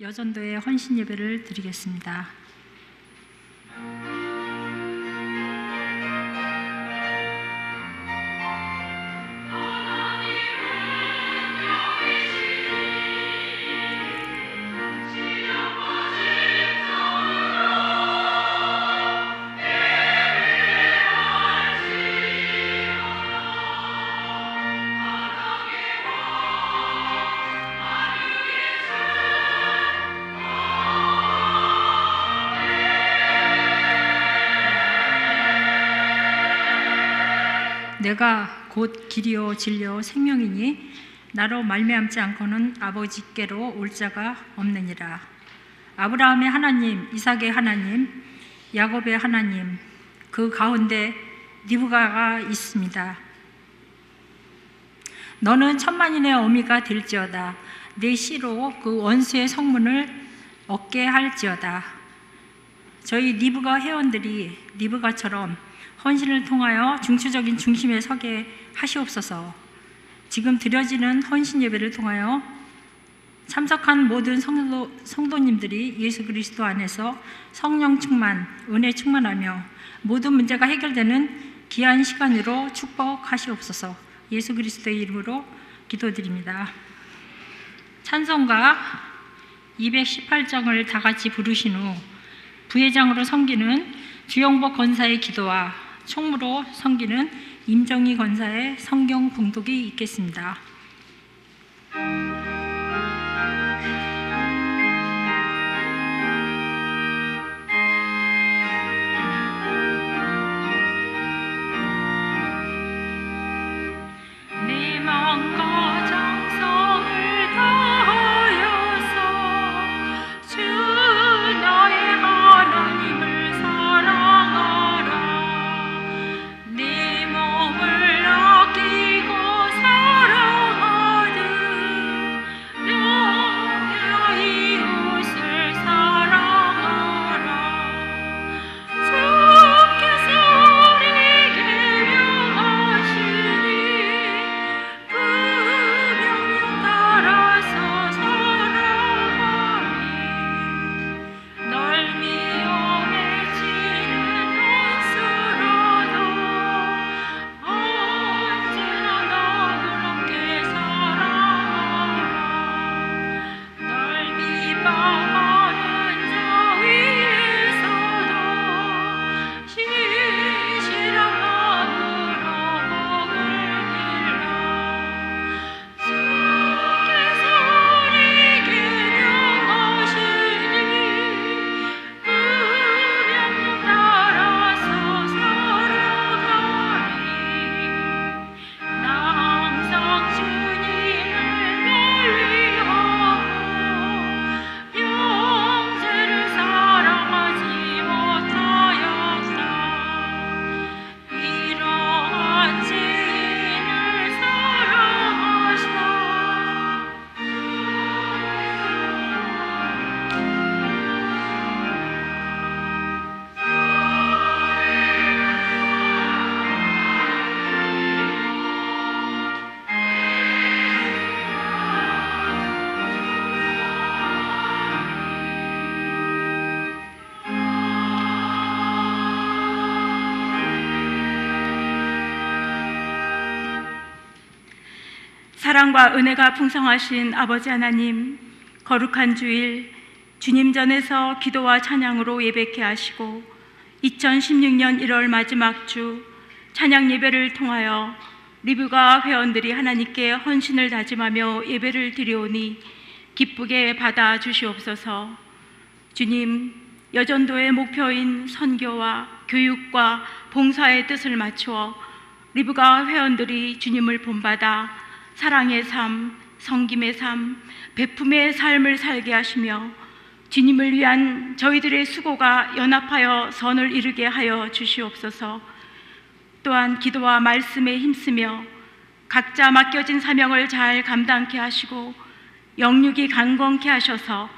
여전도의 헌신 예배를 드리겠습니다. 내가 곧 길이요 진리요 생명이니 나로 말미암지 않고는 아버지께로 올 자가 없느니라. 아브라함의 하나님, 이삭의 하나님, 야곱의 하나님, 그 가운데 리브가가 있습니다. 너는 천만인의 어미가 될지어다. 내 씨로 그 원수의 성문을 얻게 할지어다. 저희 리브가 회원들이 리브가처럼 헌신을 통하여 중추적인 중심에 서게 하시옵소서. 지금 드려지는 헌신 예배를 통하여 참석한 모든 성도님들이 예수 그리스도 안에서 성령 충만, 은혜 충만하며 모든 문제가 해결되는 귀한 시간으로 축복하시옵소서. 예수 그리스도의 이름으로 기도드립니다. 찬송가 218장을 다 같이 부르신 후 부회장으로 섬기는 주영복 권사의 기도와 총무로 섬기는 임정희 권사의 성경 봉독이 있겠습니다. 내 마음과 정성을 다하여서 주 나의 하나님을 사랑하라. 내 몸을 아끼고 사랑하듯 너의 이웃을 사랑하라. 주께서 우리에게 명하시니 그 명령 따라서 살아가리. 널 미워해 치는 원수라도 언제나 너그럽게 사랑하라. 널 비방하는 자 위에서도 신실한 마음으로 복을 빌라. 주께서 우리에게 명하시니 그 명령 따라서 살아가리. 나 항상 주님을 멀리하고 영생을 사랑하지 못하였다. 이러한 죄인을 사랑하시다. 사랑과 은혜가 풍성하신 아버지 하나님, 거룩한 주일 주님 전에서 기도와 찬양으로 예배케 하시고 2016년 1월 마지막 주 찬양 예배를 통하여 리브가 회원들이 하나님께 헌신을 다짐하며 예배를 드리오니 기쁘게 받아 주시옵소서. 주님, 여전도의 목표인 선교와 교육과 봉사의 뜻을 맞추어 리브가 회원들이 주님을 본받아 사랑의 삶, 섬김의 삶, 베품의 삶을 살게 하시며 주님을 위한 저희들의 수고가 연합하여 선을 이루게 하여 주시옵소서. 또한 기도와 말씀에 힘쓰며 각자 맡겨진 사명을 잘 감당케 하시고 영육이 강건케 하셔서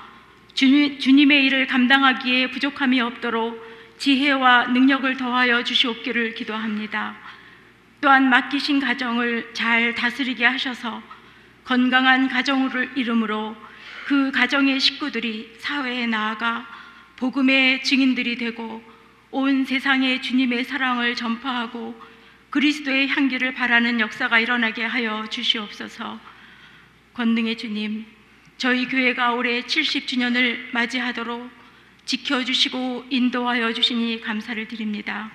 주님의 일을 감당하기에 부족함이 없도록 지혜와 능력을 더하여 주시옵기를 기도합니다. 또한 맡기신 가정을 잘 다스리게 하셔서 건강한 가정을 이름으로 그 가정의 식구들이 사회에 나아가 복음의 증인들이 되고 온 세상에 주님의 사랑을 전파하고 그리스도의 향기를 바라는 역사가 일어나게 하여 주시옵소서. 권능의 주님, 저희 교회가 올해 70주년을 맞이하도록 지켜주시고 인도하여 주시니 감사를 드립니다.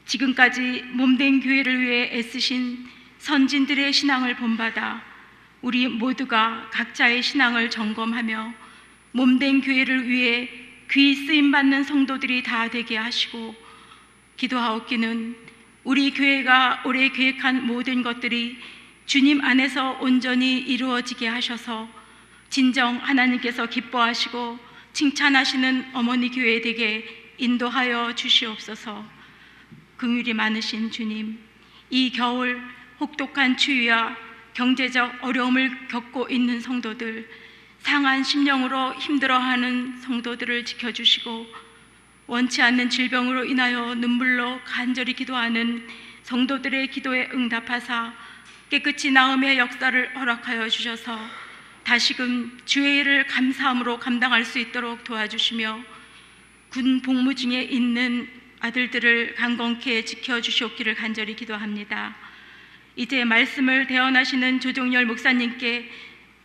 지금까지 몸된 교회를 위해 애쓰신 선진들의 신앙을 본받아 우리 모두가 각자의 신앙을 점검하며 몸된 교회를 위해 귀 쓰임받는 성도들이 다 되게 하시고, 기도하옵기는 우리 교회가 올해 계획한 모든 것들이 주님 안에서 온전히 이루어지게 하셔서 진정 하나님께서 기뻐하시고 칭찬하시는 어머니 교회 되게 인도하여 주시옵소서. 긍휼이 많으신 주님, 이 겨울 혹독한 추위와 경제적 어려움을 겪고 있는 성도들, 상한 심령으로 힘들어하는 성도들을 지켜주시고 원치 않는 질병으로 인하여 눈물로 간절히 기도하는 성도들의 기도에 응답하사 깨끗이 나음의 역사를 허락하여 주셔서 다시금 주의 일을 감사함으로 감당할 수 있도록 도와주시며 군 복무 중에 있는 아들들을 강건케 지켜주시옵기를 간절히 기도합니다. 이제 말씀을 대언하시는 조종열 목사님께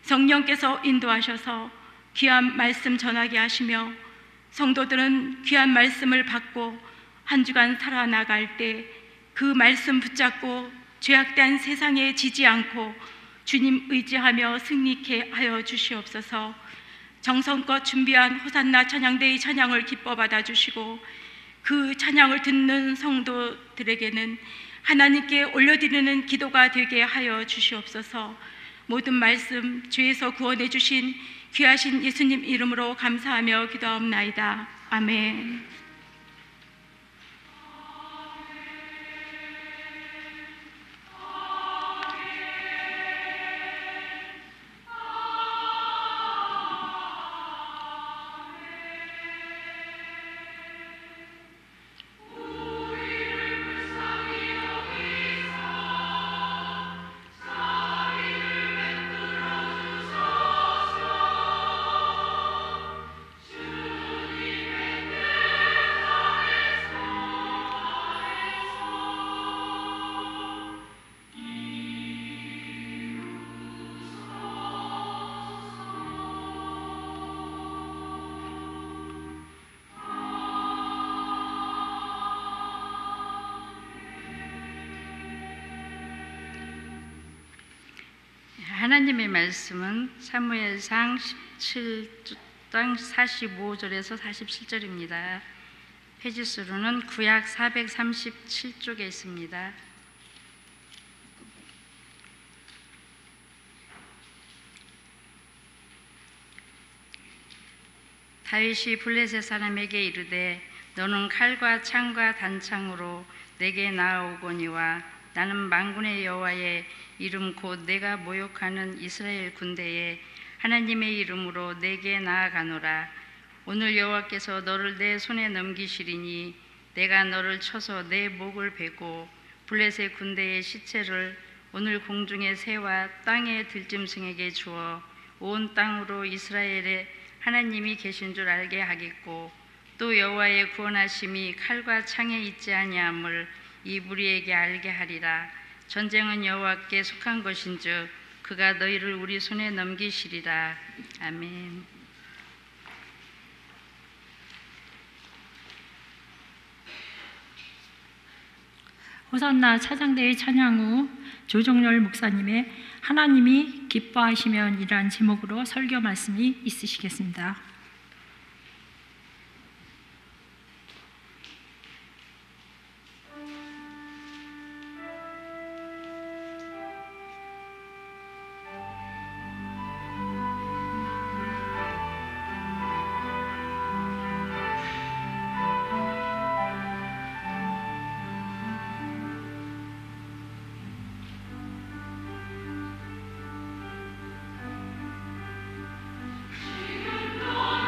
성령께서 인도하셔서 귀한 말씀 전하게 하시며 성도들은 귀한 말씀을 받고 한 주간 살아나갈 때 그 말씀 붙잡고 죄악된 세상에 지지 않고 주님 의지하며 승리케 하여 주시옵소서. 정성껏 준비한 호산나 찬양대의 찬양을 기뻐 받아주시고 그 찬양을 듣는 성도들에게는 하나님께 올려드리는 기도가 되게 하여 주시옵소서. 모든 말씀 주에서 구원해 주신 귀하신 예수님 이름으로 감사하며 기도하옵나이다. 아멘. 하나님의 말씀은 사무엘상 17장 45절에서 47절입니다. 페이지수로는 구약 437쪽에 있습니다. 다윗이 블레셋 사람에게 이르되 너는 칼과 창과 단창으로 내게 나아오거니와 나는 만군의 여호와의 이름 곧 내가 모욕하는 이스라엘 군대에 하나님의 이름으로 내게 나아가노라. 오늘 여호와께서 너를 내 손에 넘기시리니 내가 너를 쳐서 내 목을 베고 블레셋 군대의 시체를 오늘 공중의 새와 땅의 들짐승에게 주어 온 땅으로 이스라엘의 하나님이 계신 줄 알게 하겠고 또 여호와의 구원하심이 칼과 창에 있지 아니함을 이 무리에게 알게 하리라. 전쟁은 여호와께 속한 것인즉 그가 너희를 우리 손에 넘기시리라. 아멘. 호산나 차장대의 찬양 후 조정열 목사님의 하나님이 기뻐하시면 이란 제목으로 설교 말씀이 있으시겠습니다. 지금도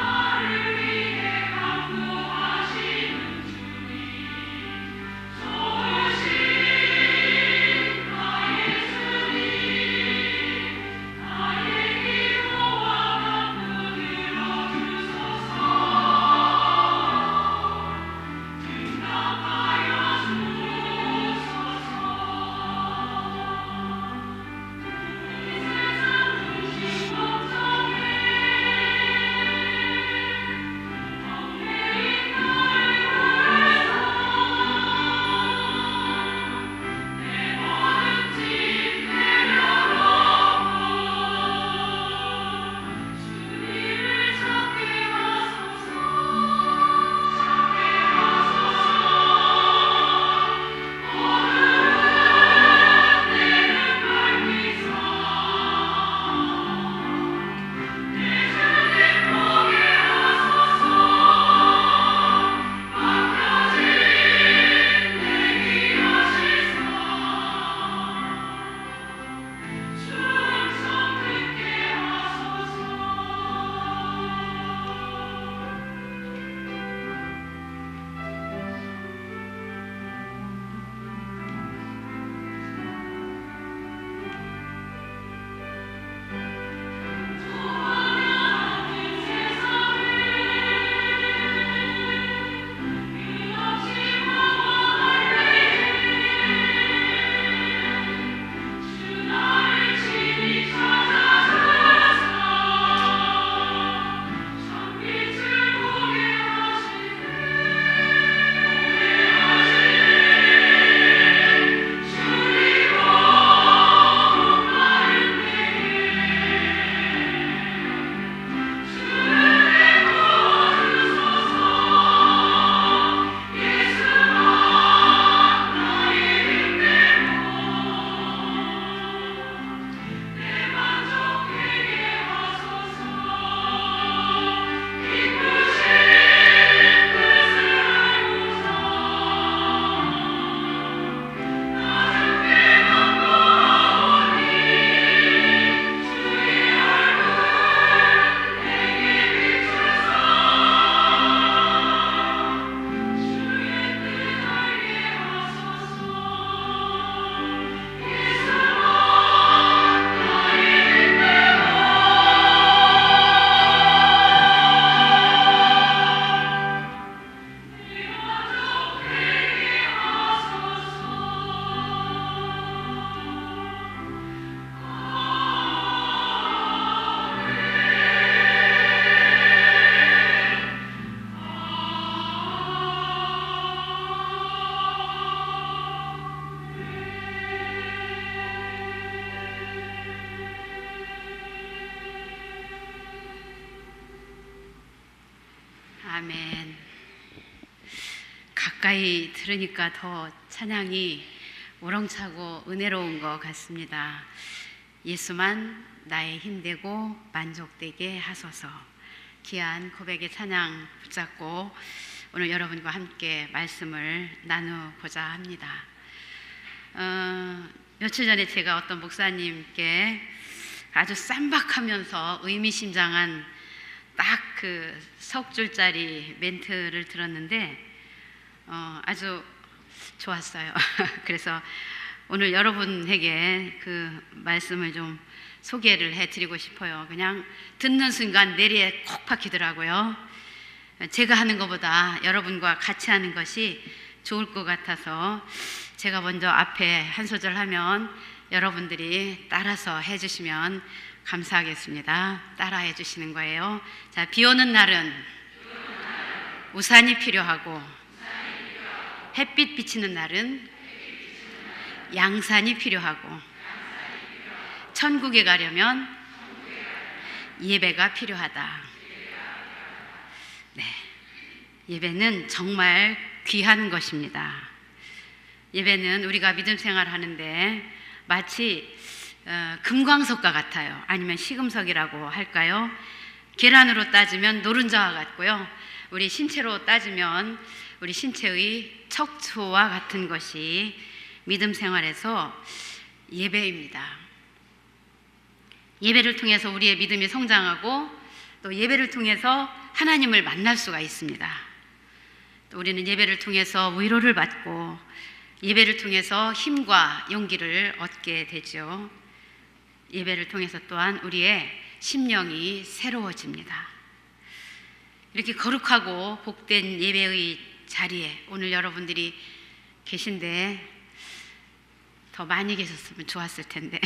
아멘. 가까이 들으니까 더 찬양이 우렁차고 은혜로운 것 같습니다. 예수만 나의 힘되고 만족되게 하소서. 귀한 고백의 찬양 붙잡고 오늘 여러분과 함께 말씀을 나누고자 합니다. 며칠 전에 제가 어떤 목사님께 아주 쌈박하면서 의미심장한 딱 그 석 줄짜리 멘트를 들었는데 아주 좋았어요. 그래서 오늘 여러분에게 그 말씀을 좀 소개를 해드리고 싶어요. 그냥 듣는 순간 내리에 콕 박히더라고요. 제가 하는 것보다 여러분과 같이 하는 것이 좋을 것 같아서 제가 먼저 앞에 한 소절 하면 여러분들이 따라서 해주시면 감사하겠습니다. 따라해 주시는 거예요. 자, 비 오는 날은 우산이 필요하고 햇빛 비치는 날은 양산이 필요하고 천국에 가려면 예배가 필요하다. 네, 예배는 정말 귀한 것입니다. 예배는 우리가 믿음 생활을 하는데 마치 금광석과 같아요. 아니면 시금석이라고 할까요? 계란으로 따지면 노른자와 같고요. 우리 신체로 따지면 우리 신체의 척추와 같은 것이 믿음 생활에서 예배입니다. 예배를 통해서 우리의 믿음이 성장하고 또 예배를 통해서 하나님을 만날 수가 있습니다. 또 우리는 예배를 통해서 위로를 받고 예배를 통해서 힘과 용기를 얻게 되죠. 예배를 통해서 또한 우리의 심령이 새로워집니다. 이렇게 거룩하고 복된 예배의 자리에 오늘 여러분들이 계신데 더 많이 계셨으면 좋았을 텐데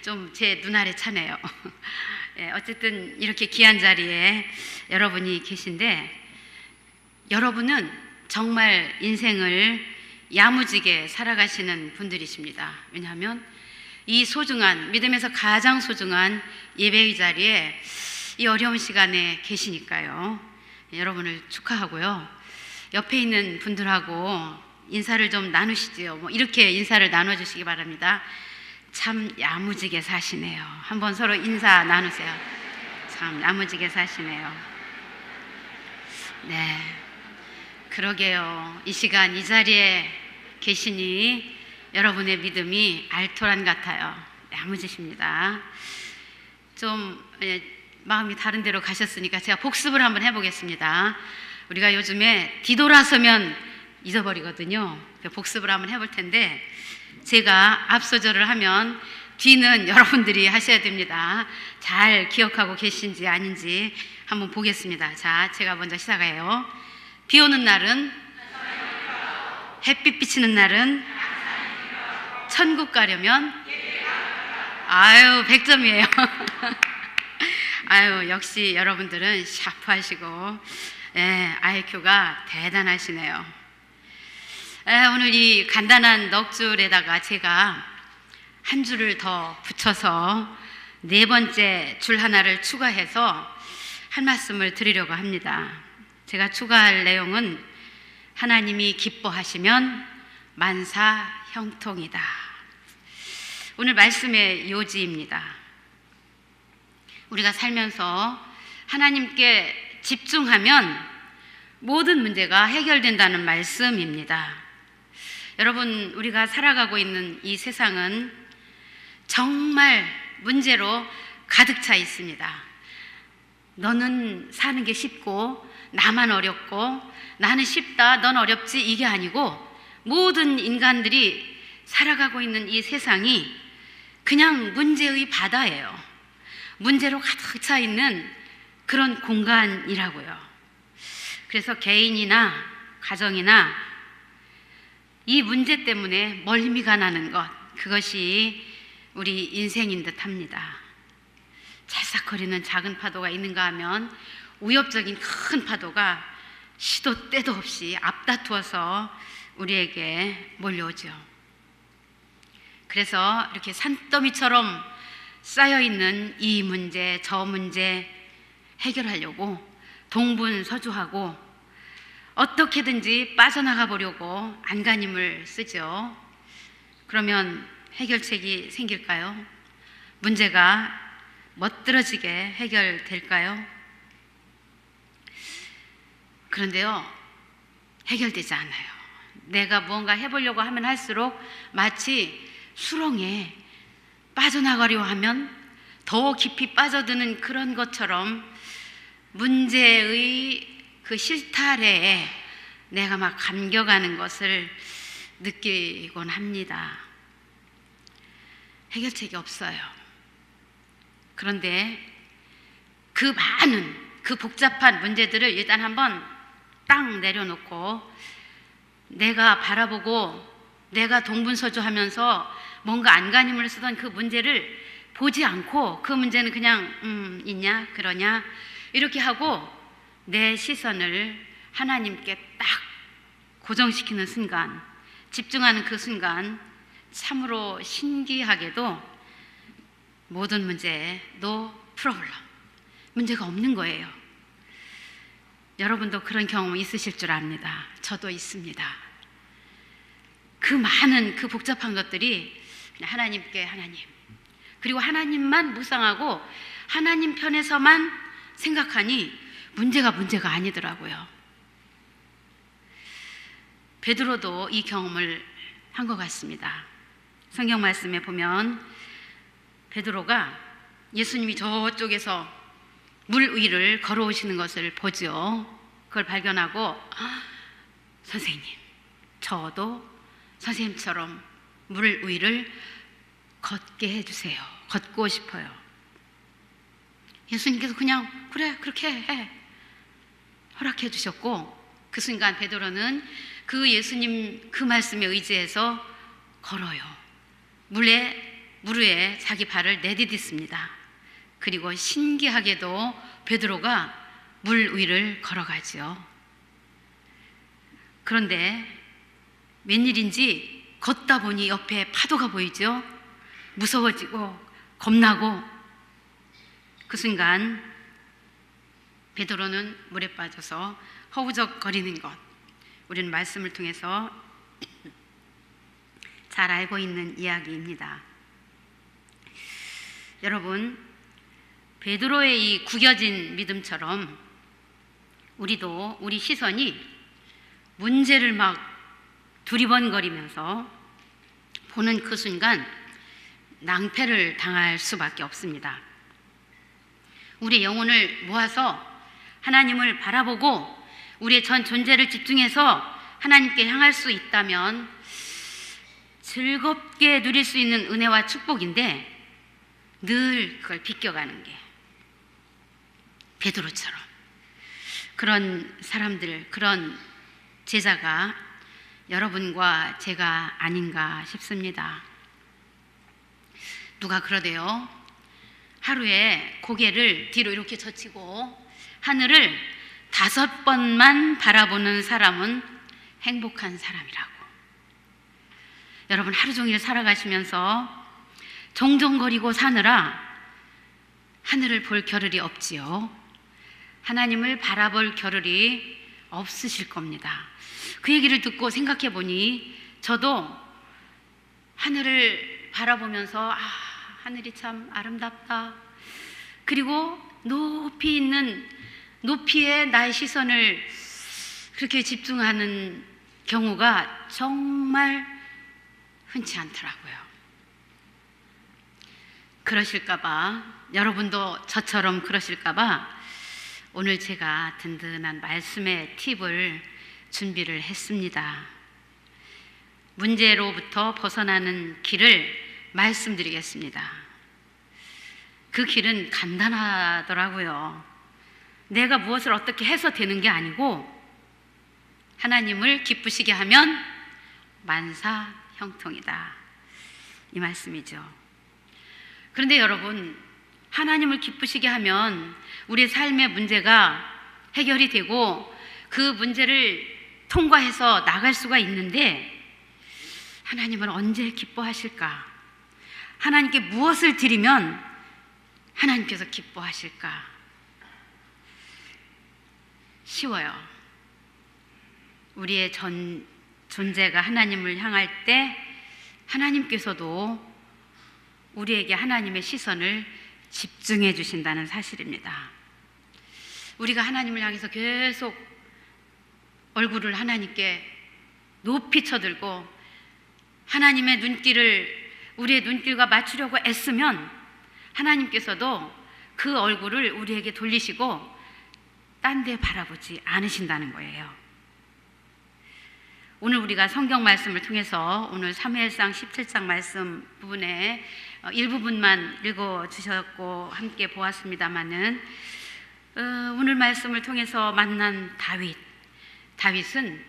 좀 제 눈알에 차네요. 어쨌든 이렇게 귀한 자리에 여러분이 계신데 여러분은 정말 인생을 야무지게 살아가시는 분들이십니다. 왜냐하면 이 소중한 믿음에서 가장 소중한 예배의 자리에 이 어려운 시간에 계시니까요. 여러분을 축하하고요. 옆에 있는 분들하고 인사를 좀 나누시지요. 뭐 이렇게 인사를 나눠주시기 바랍니다. 참 야무지게 사시네요. 한번 서로 인사 나누세요. 참 야무지게 사시네요. 네, 그러게요. 이 시간 이 자리에 계시니 여러분의 믿음이 알토란 같아요. 야무지십니다. 좀 마음이 다른 데로 가셨으니까 제가 복습을 한번 해보겠습니다. 우리가 요즘에 뒤돌아서면 잊어버리거든요. 복습을 한번 해볼 텐데 제가 앞소절을 하면 뒤는 여러분들이 하셔야 됩니다. 잘 기억하고 계신지 아닌지 한번 보겠습니다. 자, 제가 먼저 시작해요. 비 오는 날은 햇빛 비치는 날은 천국 가려면 아유 100점이에요. 아유 역시 여러분들은 샤프하시고 IQ가 대단하시네요. 오늘 이 간단한 넋줄에다가 제가 한 줄을 더 붙여서 네 번째 줄 하나를 추가해서 한 말씀을 드리려고 합니다. 제가 추가할 내용은 하나님이 기뻐하시면 만사 형통이다. 오늘 말씀의 요지입니다. 우리가 살면서 하나님께 집중하면 모든 문제가 해결된다는 말씀입니다. 여러분, 우리가 살아가고 있는 이 세상은 정말 문제로 가득 차 있습니다. 너는 사는 게 쉽고 나만 어렵고 나는 쉽다 넌 어렵지 이게 아니고 모든 인간들이 살아가고 있는 이 세상이 그냥 문제의 바다예요. 문제로 가득 차 있는 그런 공간이라고요. 그래서 개인이나 가정이나 이 문제 때문에 멀미가 나는 것, 그것이 우리 인생인 듯 합니다. 찰싹거리는 작은 파도가 있는가 하면 위협적인 큰 파도가 시도 때도 없이 앞다투어서 우리에게 몰려오죠. 그래서 이렇게 산더미처럼 쌓여있는 이 문제 저 문제 해결하려고 동분서주하고 어떻게든지 빠져나가 보려고 안간힘을 쓰죠. 그러면 해결책이 생길까요? 문제가 멋들어지게 해결될까요? 그런데요, 해결되지 않아요. 내가 무언가 해보려고 하면 할수록 마치 수렁에 빠져나가려 하면 더 깊이 빠져드는 그런 것처럼 문제의 그 실타래에 내가 막 감겨가는 것을 느끼곤 합니다. 해결책이 없어요. 그런데 그 많은 그 복잡한 문제들을 일단 한번 딱 내려놓고 내가 바라보고 내가 동분서주하면서 뭔가 안간힘을 쓰던 그 문제를 보지 않고 그 문제는 그냥 있냐 그러냐 이렇게 하고 내 시선을 하나님께 딱 고정시키는 순간, 집중하는 그 순간 참으로 신기하게도 모든 문제에 no problem, 문제가 없는 거예요. 여러분도 그런 경험 있으실 줄 압니다. 저도 있습니다. 그 많은 그 복잡한 것들이 그냥 하나님께 하나님, 그리고 하나님만 묵상하고 하나님 편에서만 생각하니 문제가 아니더라고요. 베드로도 이 경험을 한 것 같습니다. 성경 말씀에 보면 베드로가 예수님이 저쪽에서 물 위를 걸어오시는 것을 보죠. 그걸 발견하고 선생님, 저도 선생님처럼 물 위를 걷게 해주세요. 걷고 싶어요. 예수님께서 그냥 그래 그렇게 해 허락해 주셨고 그 순간 베드로는 그 예수님 그 말씀에 의지해서 걸어요. 물 위에 자기 발을 내디딛습니다. 그리고 신기하게도 베드로가 물 위를 걸어가죠. 그런데 웬일인지 걷다 보니 옆에 파도가 보이죠. 무서워지고 겁나고 그 순간 베드로는 물에 빠져서 허우적거리는 것, 우리는 말씀을 통해서 잘 알고 있는 이야기입니다. 여러분, 베드로의 이 구겨진 믿음처럼 우리도 우리 시선이 문제를 막 두리번거리면서 보는 그 순간 낭패를 당할 수밖에 없습니다. 우리의 영혼을 모아서 하나님을 바라보고 우리의 전 존재를 집중해서 하나님께 향할 수 있다면 즐겁게 누릴 수 있는 은혜와 축복인데 늘 그걸 비껴가는 게 베드로처럼 그런 사람들, 그런 제자가 여러분과 제가 아닌가 싶습니다. 누가 그러대요. 하루에 고개를 뒤로 이렇게 젖히고 하늘을 5번만 바라보는 사람은 행복한 사람이라고. 여러분, 하루 종일 살아가시면서 정정거리고 사느라 하늘을 볼 겨를이 없지요. 하나님을 바라볼 겨를이 없으실 겁니다. 그 얘기를 듣고 생각해 보니 저도 하늘을 바라보면서 하늘이 참 아름답다. 그리고 높이 있는 높이에 나의 시선을 그렇게 집중하는 경우가 정말 흔치 않더라고요. 그러실까봐, 여러분도 저처럼 그러실까봐 오늘 제가 든든한 말씀의 팁을 준비를 했습니다. 문제로부터 벗어나는 길을 말씀드리겠습니다. 그 길은 간단하더라고요. 내가 무엇을 어떻게 해서 되는 게 아니고 하나님을 기쁘시게 하면 만사형통이다, 이 말씀이죠. 그런데 여러분, 하나님을 기쁘시게 하면 우리의 삶의 문제가 해결이 되고 그 문제를 통과해서 나갈 수가 있는데 하나님은 언제 기뻐하실까? 하나님께 무엇을 드리면 하나님께서 기뻐하실까? 쉬워요. 우리의 전 존재가 하나님을 향할 때 하나님께서도 우리에게 하나님의 시선을 집중해 주신다는 사실입니다. 우리가 하나님을 향해서 계속 얼굴을 하나님께 높이 쳐들고 하나님의 눈길을 우리의 눈길과 맞추려고 애쓰면 하나님께서도 그 얼굴을 우리에게 돌리시고 딴 데 바라보지 않으신다는 거예요. 오늘 우리가 성경 말씀을 통해서 오늘 사무엘상 17장 말씀 부분에 일부분만 읽어주셨고 함께 보았습니다마는 오늘 말씀을 통해서 만난 다윗은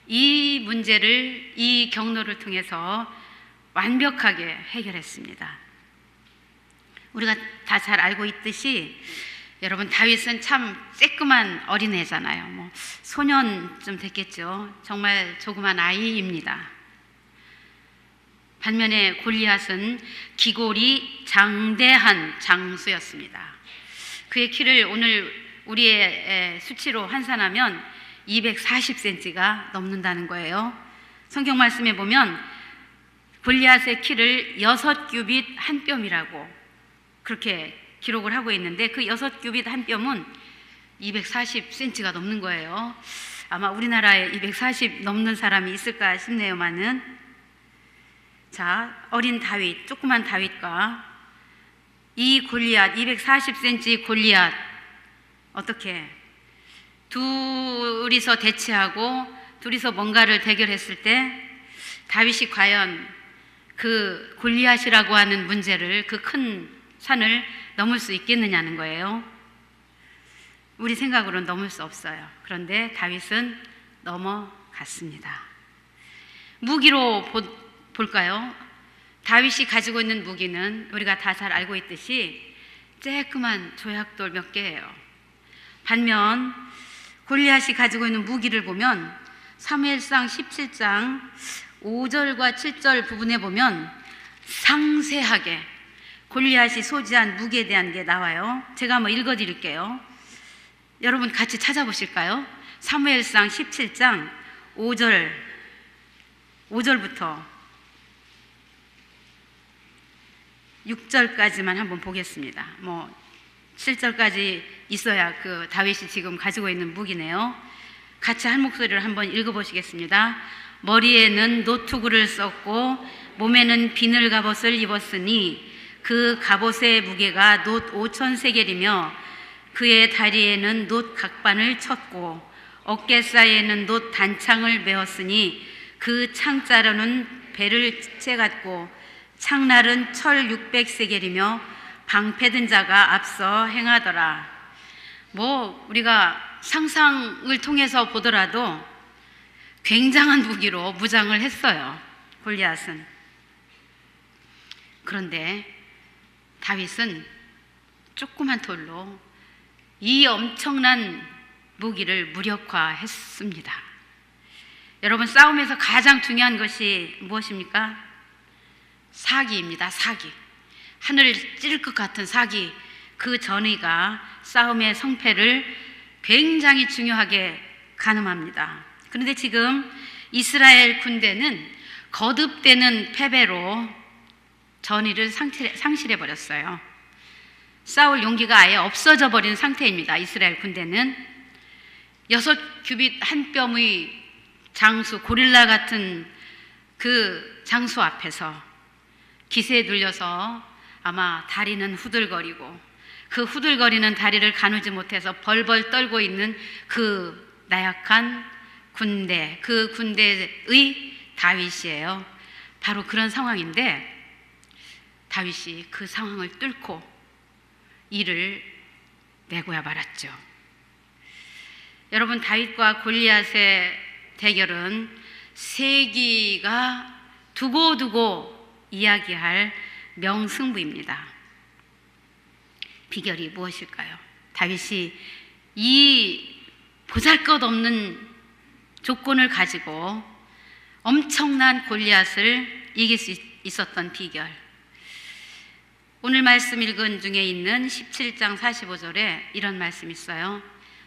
이 문제를 이 경로를 통해서 완벽하게 해결했습니다. 우리가 다 잘 알고 있듯이 여러분 다윗은 참 쬐끄만 어린애잖아요. 소년쯤 됐겠죠. 정말 조그만 아이입니다. 반면에 골리앗은 기골이 장대한 장수였습니다. 그의 키를 오늘 우리의 수치로 환산하면 240cm가 넘는다는 거예요. 성경 말씀에 보면 골리앗의 키를 6규빗 한 뼘이라고 그렇게 기록을 하고 있는데 그 6규빗 한 뼘은 240cm가 넘는 거예요. 아마 우리나라에 240 넘는 사람이 있을까 싶네요만은. 자, 어린 다윗, 조그만 다윗과 이 골리앗, 240cm 골리앗 어떻게 둘이서 대치하고 둘이서 뭔가를 대결했을 때 다윗이 과연 그 골리앗이라고 하는 문제를 그 큰 산을 넘을 수 있겠느냐는 거예요. 우리 생각으로는 넘을 수 없어요. 그런데 다윗은 넘어갔습니다. 무기로 볼까요? 다윗이 가지고 있는 무기는 우리가 다 잘 알고 있듯이 쬐끄만 조약돌 몇 개예요. 반면 골리앗이 가지고 있는 무기를 보면 사무엘상 17장 5절과 7절 부분에 보면 상세하게 골리앗이 소지한 무기에 대한 게 나와요. 제가 한번 읽어드릴게요. 여러분 같이 찾아보실까요? 사무엘상 17장 5절부터 6절까지만 한번 보겠습니다. 7절까지 있어야 그 다윗이 지금 가지고 있는 무기네요. 같이 한 목소리를 한번 읽어보시겠습니다. 머리에는 노투구를 썼고 몸에는 비늘 갑옷을 입었으니 그 갑옷의 무게가 놋 5,000세겔이며 그의 다리에는 놋 각반을 쳤고 어깨 사이에는 놋 단창을 메었으니 그 창자로는 배를 채갔고 창날은 철 600세겔이며 방패든 자가 앞서 행하더라. 우리가 상상을 통해서 보더라도 굉장한 무기로 무장을 했어요, 골리앗은. 그런데 다윗은 조그만 돌로 이 엄청난 무기를 무력화했습니다. 여러분, 싸움에서 가장 중요한 것이 무엇입니까? 사기입니다. 사기. 하늘을 찌를 것 같은 사기. 그 전의가 싸움의 성패를 굉장히 중요하게 가늠합니다. 그런데 지금 이스라엘 군대는 거듭되는 패배로 전의를 상실해버렸어요. 싸울 용기가 아예 없어져 버린 상태입니다. 이스라엘 군대는 6규빗 한 뼘의 장수, 고릴라 같은 그 장수 앞에서 기세에 눌려서 아마 다리는 후들거리고 그 후들거리는 다리를 가누지 못해서 벌벌 떨고 있는 그 나약한 군대, 그 군대의 다윗이에요. 바로 그런 상황인데 다윗이 그 상황을 뚫고 이를 내고야 말았죠. 여러분, 다윗과 골리앗의 대결은 세기가 두고두고 이야기할 명승부입니다. 비결이 무엇일까요? 다윗이 이 보잘것없는 조건을 가지고 엄청난 골리앗을 이길 수 있었던 비결. 오늘 말씀 읽은 중에 있는 17장 45절에 이런 말씀이 있어요.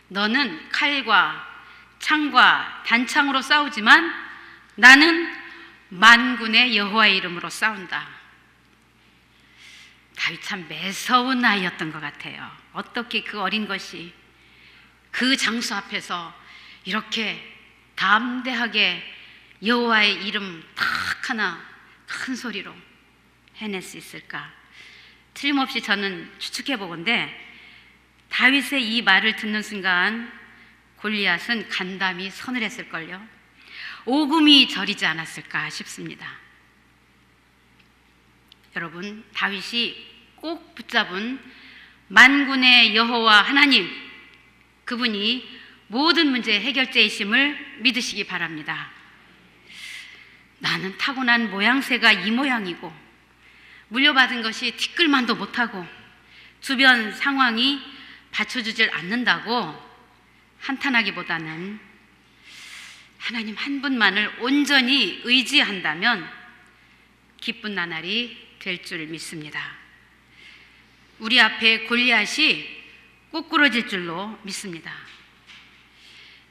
너는 칼과 창과 단창으로 싸우지만 나는 만군의 여호와의 이름으로 싸운다. 다윗 참 매서운 아이였던 것 같아요. 어떻게 그 어린 것이 그 장수 앞에서 이렇게 담대하게 여호와의 이름 딱 하나 큰 소리로 해낼 수 있을까? 틀림없이 저는 추측해 보건대 다윗의 이 말을 듣는 순간 골리앗은 간담이 서늘했을걸요. 오금이 저리지 않았을까 싶습니다. 여러분, 다윗이 꼭 붙잡은 만군의 여호와 하나님, 그분이 모든 문제의 해결자이심을 믿으시기 바랍니다. 나는 타고난 모양새가 이 모양이고 물려받은 것이 티끌만도 못하고 주변 상황이 받쳐주질 않는다고 한탄하기보다는 하나님 한 분만을 온전히 의지한다면 기쁜 나날이 될 줄 믿습니다. 우리 앞에 골리앗이 꼬꾸러질 줄로 믿습니다.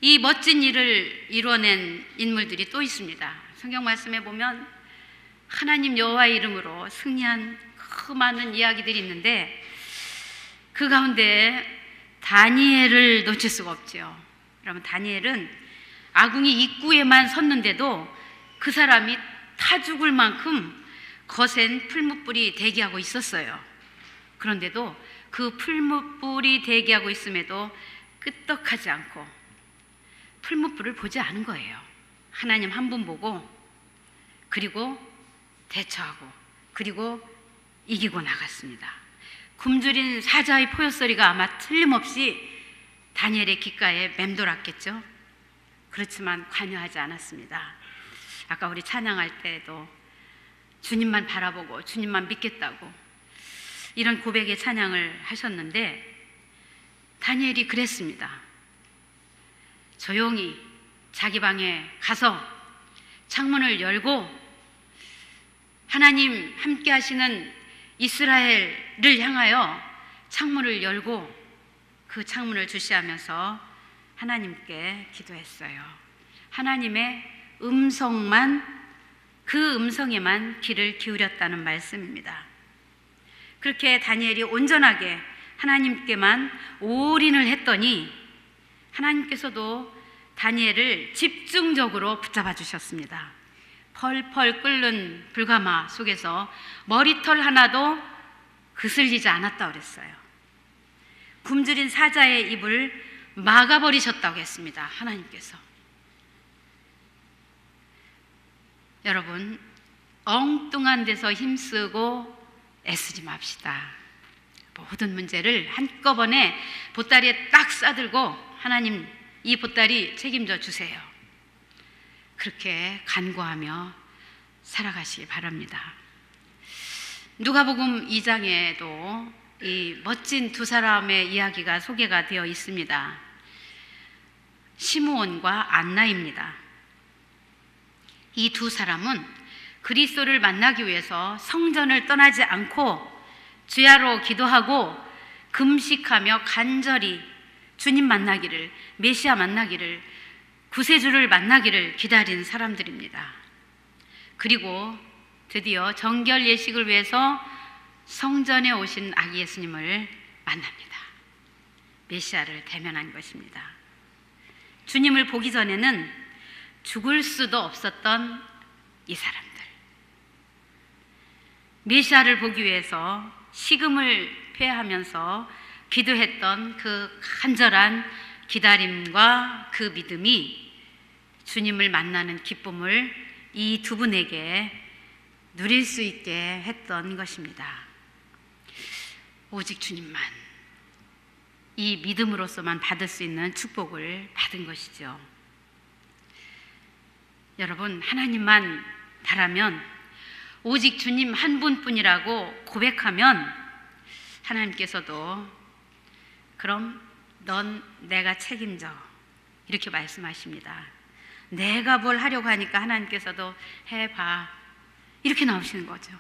이 멋진 일을 이루어낸 인물들이 또 있습니다. 성경 말씀에 보면 하나님 여호와의 이름으로 승리한 그 많은 이야기들이 있는데 그 가운데 다니엘을 놓칠 수가 없죠. 여러분, 다니엘은 아궁이 입구에만 섰는데도 그 사람이 타 죽을 만큼 거센 풀무불이 대기하고 있었어요. 그런데도 그 풀무불이 대기하고 있음에도 끄떡하지 않고 풀무불을 보지 않은 거예요. 하나님 한 분 보고 그리고 대처하고 그리고 이기고 나갔습니다. 굶주린 사자의 포효소리가 아마 틀림없이 다니엘의 귓가에 맴돌았겠죠. 그렇지만 관여하지 않았습니다. 아까 우리 찬양할 때도 주님만 바라보고 주님만 믿겠다고 이런 고백의 찬양을 하셨는데 다니엘이 그랬습니다. 조용히 자기 방에 가서 창문을 열고 하나님 함께 하시는 이스라엘을 향하여 창문을 열고 그 창문을 주시하면서 하나님께 기도했어요. 하나님의 음성만, 그 음성에만 귀를 기울였다는 말씀입니다. 그렇게 다니엘이 온전하게 하나님께만 올인을 했더니 하나님께서도 다니엘을 집중적으로 붙잡아 주셨습니다. 펄펄 끓는 불가마 속에서 머리털 하나도 그슬리지 않았다고 그랬어요. 굶주린 사자의 입을 막아버리셨다고 했습니다. 하나님께서. 여러분, 엉뚱한 데서 힘쓰고 애쓰지 맙시다. 모든 문제를 한꺼번에 보따리에 딱 싸들고 하나님 이 보따리 책임져 주세요. 그렇게 간구하며 살아가시기 바랍니다. 누가복음 2장에도 이 멋진 두 사람의 이야기가 소개가 되어 있습니다. 시므온과 안나입니다. 이 두 사람은 그리스도를 만나기 위해서 성전을 떠나지 않고 주야로 기도하고 금식하며 간절히 주님 만나기를, 메시아 만나기를, 구세주를 만나기를 기다린 사람들입니다. 그리고 드디어 정결 예식을 위해서 성전에 오신 아기 예수님을 만납니다. 메시아를 대면한 것입니다. 주님을 보기 전에는 죽을 수도 없었던 이 사람들, 메시아를 보기 위해서 식음을 패하면서 기도했던 그 간절한 기다림과 그 믿음이 주님을 만나는 기쁨을 이 두 분에게 누릴 수 있게 했던 것입니다. 오직 주님만, 이 믿음으로서만 받을 수 있는 축복을 받은 것이죠. 여러분, 하나님만 바라면, 오직 주님 한 분뿐이라고 고백하면 하나님께서도 그럼 넌 내가 책임져, 이렇게 말씀하십니다. 내가 뭘 하려고 하니까 하나님께서도 해봐, 이렇게 나오시는 거죠.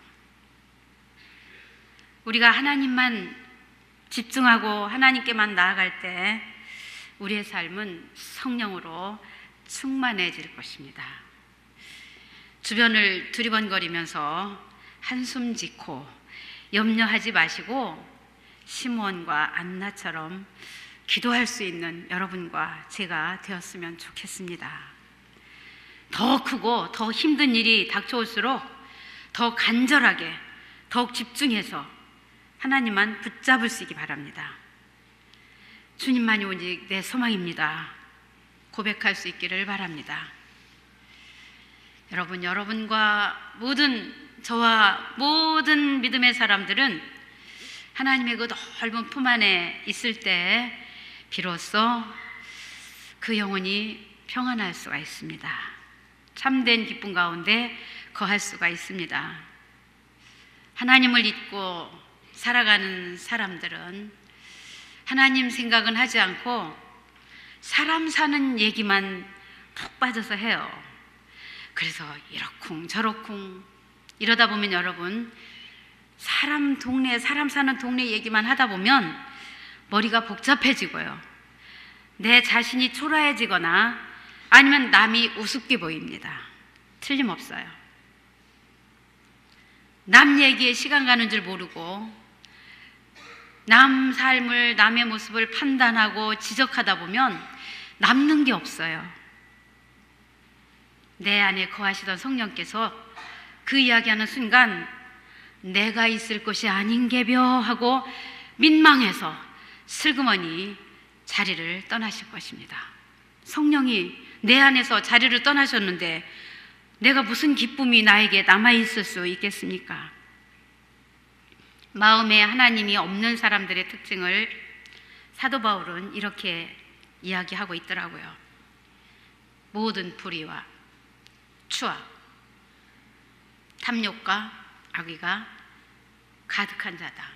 우리가 하나님만 집중하고 하나님께만 나아갈 때 우리의 삶은 성령으로 충만해질 것입니다. 주변을 두리번거리면서 한숨 짓고 염려하지 마시고 시므온과 안나처럼 기도할 수 있는 여러분과 제가 되었으면 좋겠습니다. 더 크고 더 힘든 일이 닥쳐올수록 더 간절하게 더욱 집중해서 하나님만 붙잡을 수 있기 바랍니다. 주님만이 오직 내 소망입니다. 고백할 수 있기를 바랍니다. 여러분, 여러분과 저와 모든 믿음의 사람들은 하나님의 그 넓은 품 안에 있을 때 비로소 그 영혼이 평안할 수가 있습니다. 참된 기쁨 가운데 거할 수가 있습니다. 하나님을 잊고 살아가는 사람들은 하나님 생각은 하지 않고 사람 사는 얘기만 푹 빠져서 해요. 그래서 이러쿵 저러쿵 이러다 보면 여러분, 사람 사는 동네 얘기만 하다 보면 머리가 복잡해지고요. 내 자신이 초라해지거나 아니면 남이 우습게 보입니다. 틀림없어요. 남 얘기에 시간 가는 줄 모르고 남 삶을, 남의 모습을 판단하고 지적하다 보면 남는 게 없어요. 내 안에 거하시던 성령께서 그 이야기하는 순간 내가 있을 곳이 아닌게벼 하고 민망해서 슬그머니 자리를 떠나실 것입니다. 성령이 내 안에서 자리를 떠나셨는데 내가 무슨 기쁨이 나에게 남아있을 수 있겠습니까? 마음에 하나님이 없는 사람들의 특징을 사도 바울은 이렇게 이야기하고 있더라고요. 모든 불의와 추악, 탐욕과 악의가 가득한 자다.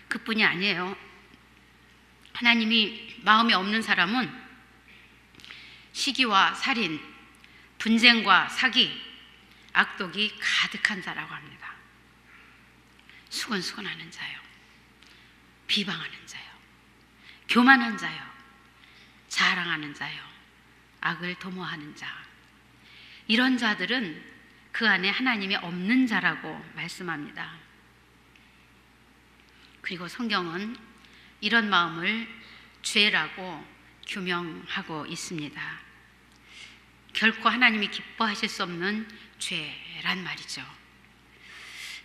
그뿐이 아니에요. 하나님이 마음에 없는 사람은 시기와 살인, 분쟁과 사기, 악독이 가득한 자라고 합니다. 수근수근하는 자요, 비방하는 자요, 교만한 자요, 자랑하는 자요, 악을 도모하는 자. 이런 자들은 그 안에 하나님이 없는 자라고 말씀합니다. 그리고 성경은 이런 마음을 죄라고 규명하고 있습니다. 결코 하나님이 기뻐하실 수 없는 죄란 말이죠.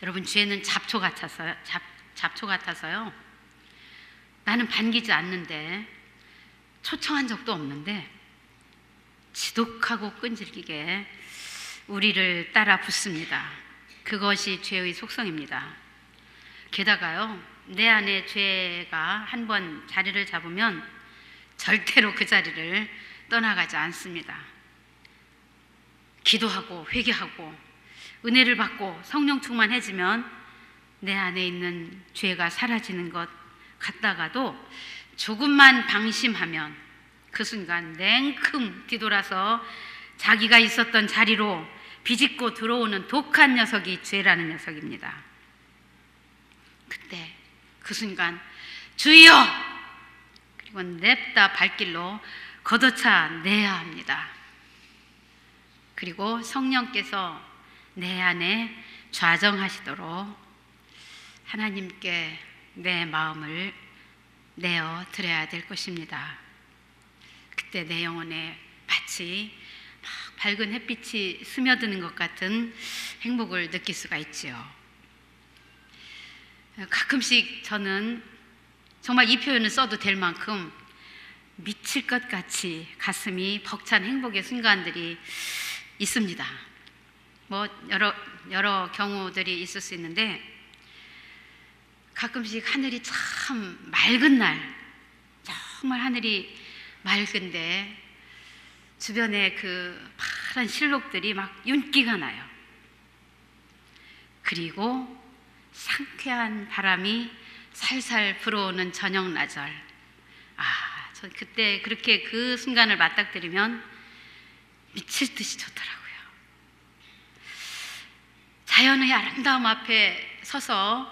여러분, 죄는 잡초 같아서요. 나는 반기지 않는데, 초청한 적도 없는데 지독하고 끈질기게 우리를 따라 붙습니다. 그것이 죄의 속성입니다. 게다가요, 내 안에 죄가 한번 자리를 잡으면 절대로 그 자리를 떠나가지 않습니다. 기도하고 회개하고 은혜를 받고 성령 충만해지면 내 안에 있는 죄가 사라지는 것 같다가도 조금만 방심하면 그 순간 냉큼 뒤돌아서 자기가 있었던 자리로 비집고 들어오는 독한 녀석이 죄라는 녀석입니다. 그때 그 순간 주여! 그리고 냅다 발길로 걷어차 내야 합니다. 그리고 성령께서 내 안에 좌정하시도록 하나님께 내 마음을 내어 드려야 될 것입니다. 그때 내 영혼에 마치 막 밝은 햇빛이 스며드는 것 같은 행복을 느낄 수가 있지요. 가끔씩 저는 정말 이 표현을 써도 될 만큼 미칠 것 같이 가슴이 벅찬 행복의 순간들이 있습니다. 뭐 여러 경우들이 있을 수 있는데, 가끔씩 하늘이 참 맑은 날, 정말 하늘이 맑은데 주변에 그 파란 실록들이 막 윤기가 나요. 그리고 상쾌한 바람이 살살 불어오는 저녁 나절. 저 그때 그렇게 그 순간을 맞닥뜨리면 미칠 듯이 좋더라고요. 자연의 아름다움 앞에 서서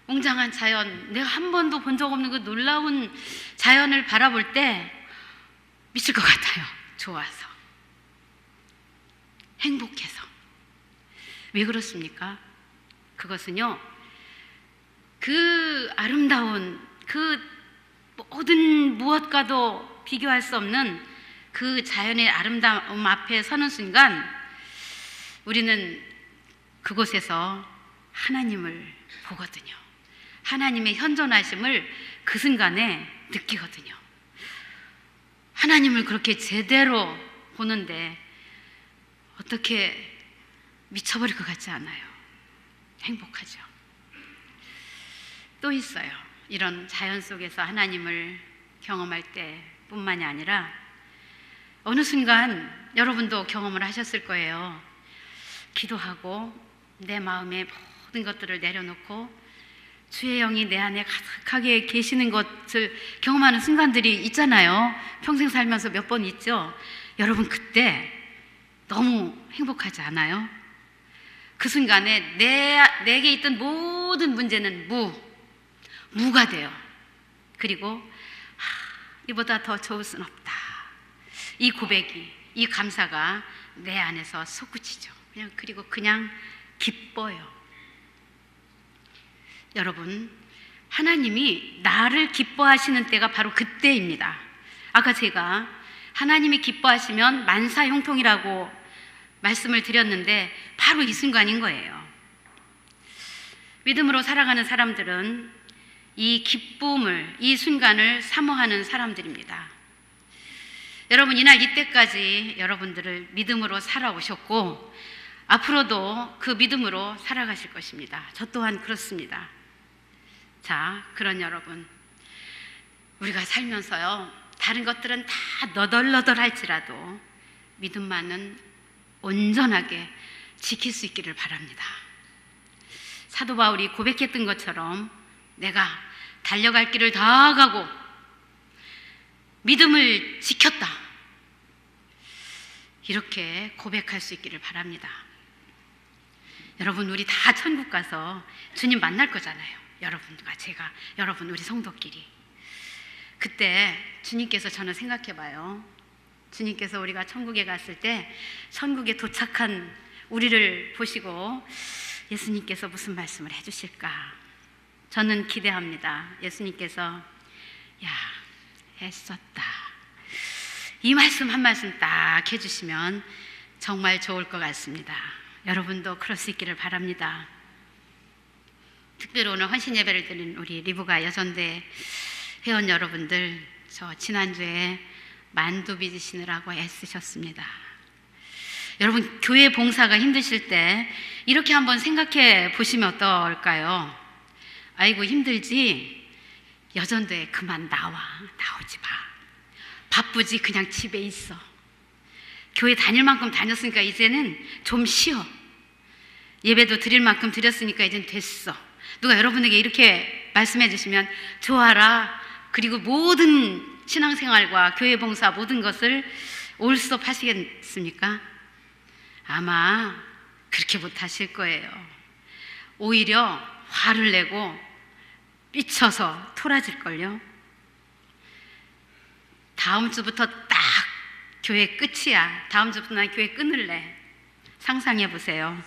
웅장한 자연, 내가 한 번도 본 적 없는 그 놀라운 자연을 바라볼 때 미칠 것 같아요. 좋아서, 행복해서. 왜 그렇습니까? 그것은요, 그 아름다운, 그 모든 무엇과도 비교할 수 없는 그 자연의 아름다움 앞에 서는 순간 우리는 그곳에서 하나님을 보거든요. 하나님의 현존하심을 그 순간에 느끼거든요. 하나님을 그렇게 제대로 보는데 어떻게 미쳐버릴 것 같지 않아요. 행복하죠. 또 있어요. 이런 자연 속에서 하나님을 경험할 때뿐만이 아니라 어느 순간 여러분도 경험을 하셨을 거예요. 기도하고 내 마음의 모든 것들을 내려놓고 주의 영이 내 안에 가득하게 계시는 것을 경험하는 순간들이 있잖아요. 평생 살면서 몇 번 있죠. 여러분, 그때 너무 행복하지 않아요? 그 순간에 내게 있던 모든 문제는 무가 돼요. 그리고 이보다 더 좋을 순 없다. 이 고백이, 이 감사가 내 안에서 솟구치죠. 그리고 그냥 기뻐요. 여러분, 하나님이 나를 기뻐하시는 때가 바로 그때입니다. 아까 제가 하나님이 기뻐하시면 만사형통이라고 말씀을 드렸는데 바로 이 순간인 거예요. 믿음으로 살아가는 사람들은 이 기쁨을, 이 순간을 사모하는 사람들입니다. 여러분, 이날 이때까지 여러분들을 믿음으로 살아오셨고 앞으로도 그 믿음으로 살아가실 것입니다. 저 또한 그렇습니다. 자, 그런 여러분, 우리가 살면서요, 다른 것들은 다 너덜너덜할지라도 믿음만은 온전하게 지킬 수 있기를 바랍니다. 사도 바울이 고백했던 것처럼 내가 달려갈 길을 다 가고 믿음을 지켰다, 이렇게 고백할 수 있기를 바랍니다. 여러분, 우리 다 천국 가서 주님 만날 거잖아요. 여러분과 제가, 여러분, 우리 성도끼리. 그때 주님께서, 저는 생각해 봐요, 주님께서 우리가 천국에 갔을 때 천국에 도착한 우리를 보시고 예수님께서 무슨 말씀을 해주실까? 저는 기대합니다. 예수님께서 야, 애썼다, 이 말씀 한 말씀 딱 해주시면 정말 좋을 것 같습니다. 여러분도 그럴 수 있기를 바랍니다. 특별히 오늘 헌신 예배를 드린 우리 리브가 여전대 회원 여러분들, 저 지난주에 만두 빚으시느라고 애쓰셨습니다. 여러분, 교회 봉사가 힘드실 때 이렇게 한번 생각해 보시면 어떨까요? 아이고 힘들지? 여전대에 그만 나오지 마. 바쁘지? 그냥 집에 있어. 교회 다닐 만큼 다녔으니까 이제는 좀 쉬어. 예배도 드릴 만큼 드렸으니까 이젠 됐어. 누가 여러분에게 이렇게 말씀해 주시면 좋아라, 그리고 모든 신앙생활과 교회 봉사 모든 것을 올스톱 하시겠습니까? 아마 그렇게 못하실 거예요. 오히려 화를 내고 삐쳐서 토라질걸요. 다음 주부터 딱 교회 끝이야. 다음 주부터 난 교회 끊을래. 상상해 보세요.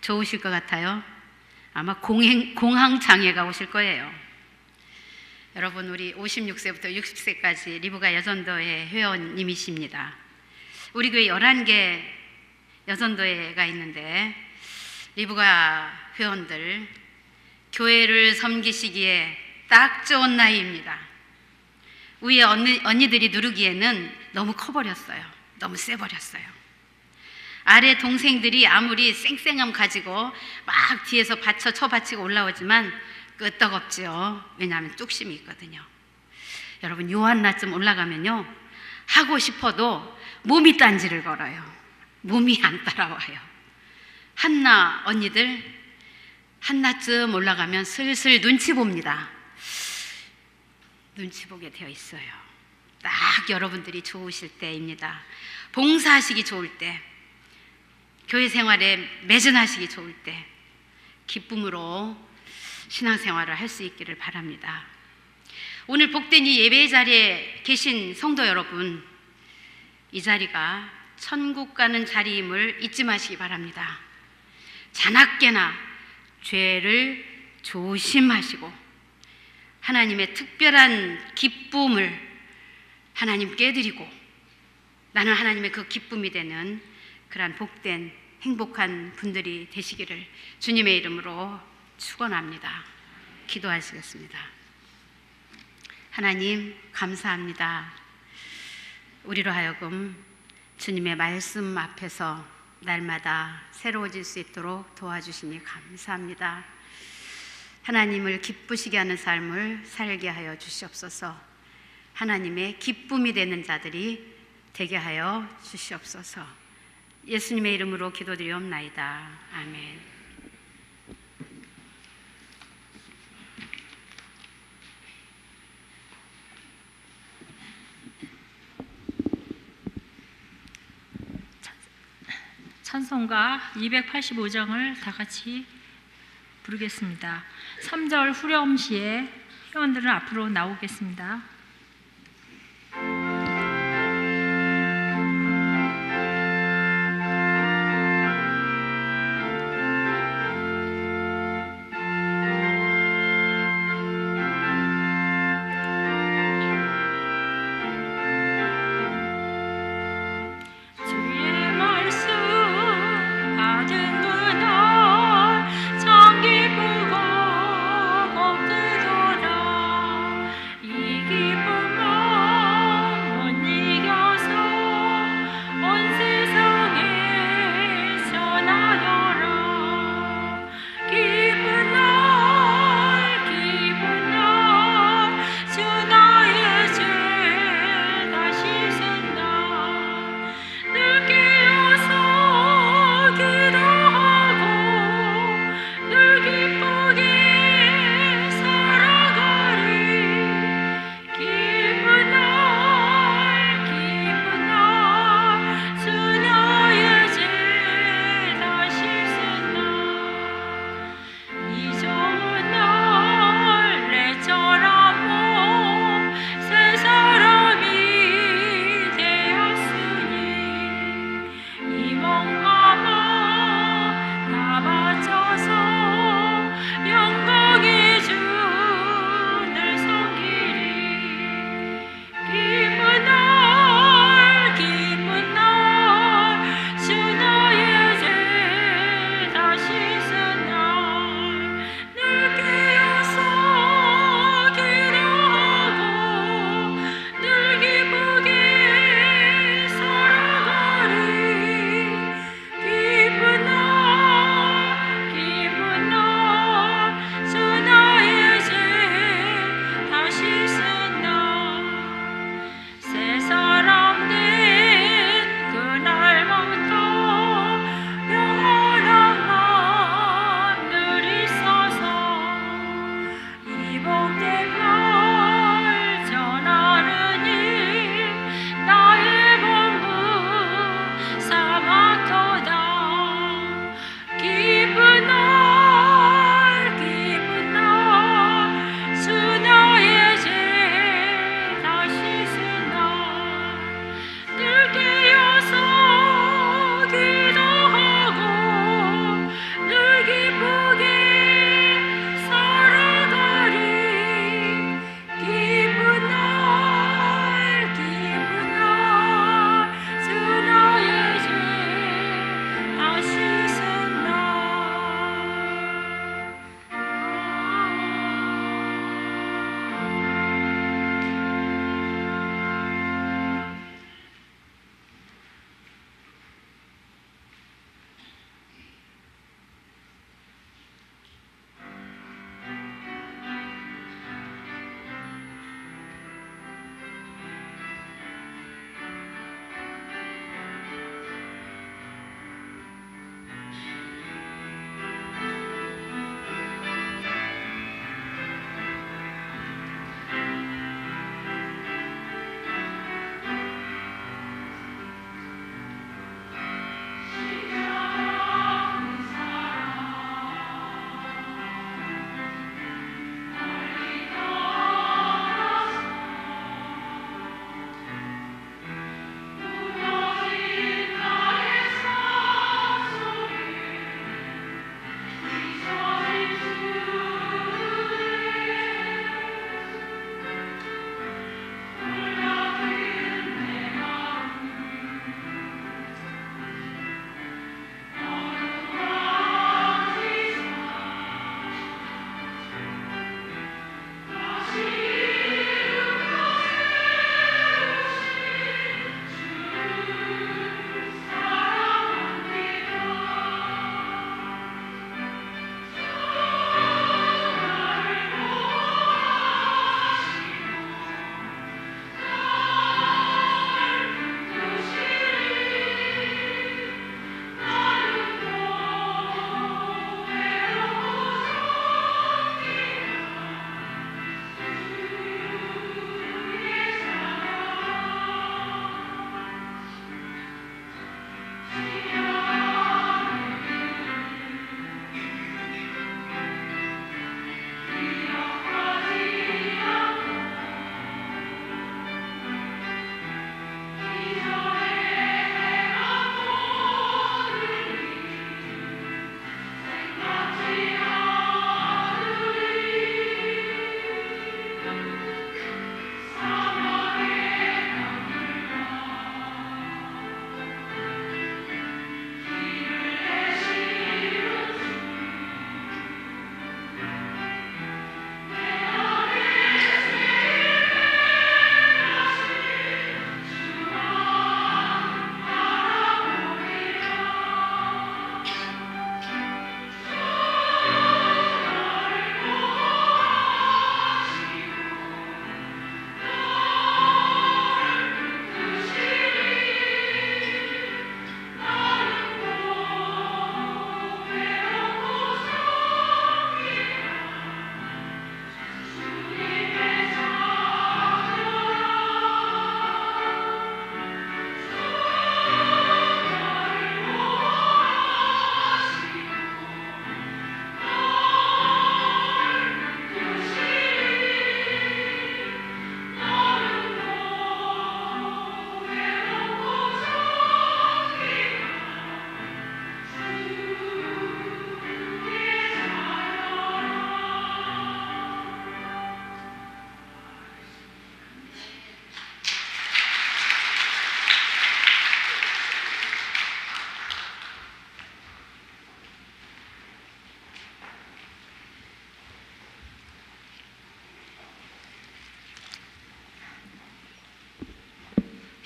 좋으실 것 같아요? 아마 공황장애가 오실 거예요. 여러분, 우리 56세부터 60세까지 리브가 여전도회 회원님이십니다. 우리 교회 11개 여전도회가 있는데 리브가 회원들 교회를 섬기시기에 딱 좋은 나이입니다. 위에 언니들이 누르기에는 너무 커버렸어요. 너무 세버렸어요. 아래 동생들이 아무리 쌩쌩함 가지고 막 뒤에서 쳐받치고 올라오지만 끄떡없지요. 왜냐하면 뚝심이 있거든요. 여러분, 요한나쯤 올라가면요, 하고 싶어도 몸이 딴지를 걸어요. 몸이 안 따라와요. 한나 언니들 한나쯤 올라가면 슬슬 눈치 봅니다. 눈치 보게 되어 있어요. 딱 여러분들이 좋으실 때입니다. 봉사하시기 좋을 때, 교회 생활에 매진하시기 좋을 때 기쁨으로 신앙생활을 할 수 있기를 바랍니다. 오늘 복된 이 예배 자리에 계신 성도 여러분, 이 자리가 천국 가는 자리임을 잊지 마시기 바랍니다. 자나깨나 죄를 조심하시고 하나님의 특별한 기쁨을 하나님께 드리고 나는 하나님의 그 기쁨이 되는 그러한 복된 행복한 분들이 되시기를 주님의 이름으로 축원합니다. 기도하시겠습니다. 하나님 감사합니다. 우리로 하여금 주님의 말씀 앞에서 날마다 새로워질 수 있도록 도와주시니 감사합니다. 하나님을 기쁘시게 하는 삶을 살게 하여 주시옵소서. 하나님의 기쁨이 되는 자들이 되게 하여 주시옵소서. 예수님의 이름으로 기도드리옵나이다. 아멘. 찬송가 285장을 다 같이 부르겠습니다. 3절 후렴 시에 회원들은 앞으로 나오겠습니다. 이